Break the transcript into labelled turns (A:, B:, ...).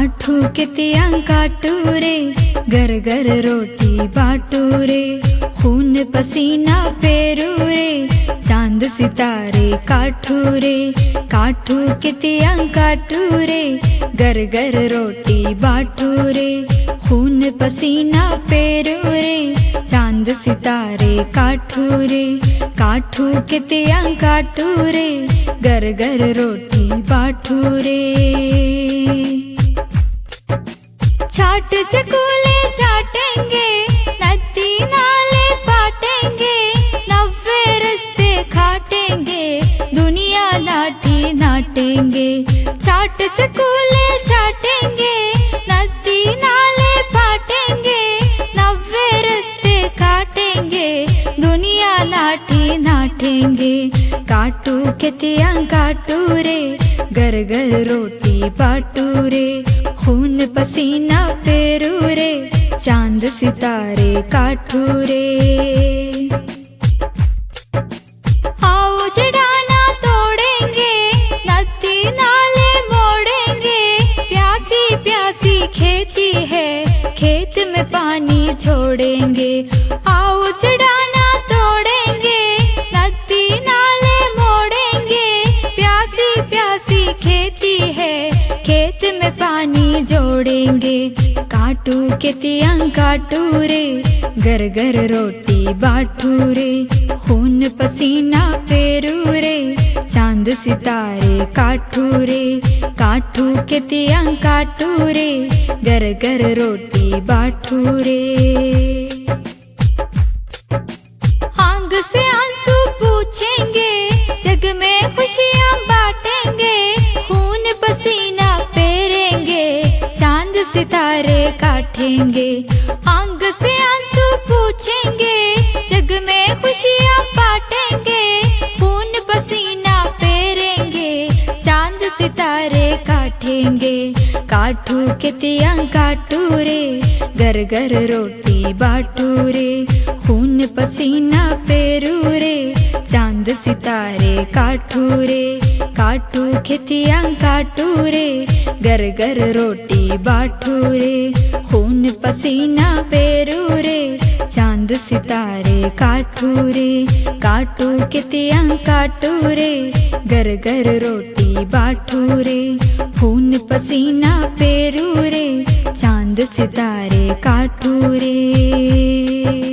A: काठू कितिया काटू रे, घर घर रोटी बाटू रे, खून पसीना पेरू रे, चांद सितारे काटू रे। काठू कितिया काटू रे, घर घर रोटी बाटू रे, खून पसीना पेरू रे, चांद सितारे काटू रे। काठू कितिया काटू रे, घर घर रोटी बाटू रे। छाट चकोले छाटेंगे, नदी नाले पाटेंगे, नव्वे रस्ते खाटेंगे, दुनिया लाठी नाटेंगे। छाट चकोले छाटेंगे, नदी नाले पाटेंगे, नव्वे रस्ते काटेंगे, दुनिया लाठी नाटेंगे। काटू कितिया काटू रे, घर घर रोटी बाटू रे, खून पसीना पेरू रे, चांद सितारे काटू रे। आओ जड़ाना तोड़ेंगे, नदी नाले मोड़ेंगे, प्यासी प्यासी खेती है, खेत में पानी छोड़ेंगे। आओ जड़ाना तोड़ेंगे, नदी नाले मोड़ेंगे, प्यासी प्यासी खेती है, खेत में पानी जोड़ेंगे। काटू कितिया काटू रे, घर घर रोटी बाटू रे, खून पसीना पेरू रे, चांद सितारे काटू रे। काटू कितिया काटू रे, घर घर रोटी बाटू रे। आंग से आंसू पूछेंगे, जग में खुशियां बांटेंगे, खून पसीना पेरेंगे, चांद सितारे काटेंगे। आंग से आंसू पूछेंगे, जग में खुशियां बांटेंगे, खून पसीना पेरेंगे, चांद सितारे काटेंगे। काठू कितिया काटू रे, घर घर रोटी बाटू रे, खून पसीना पेरू रे, चांद सितारे काटू रे। काटू कितिया काटू रे, घर घर रोटी बाटू रे, खून पसीना पेरू रे, चांद सितारे काटू रे। काटू कितिया काटू रे, घर घर रोटी बाटू रे, खून पसीना पेरू रे, चांद सितारे काटू रे।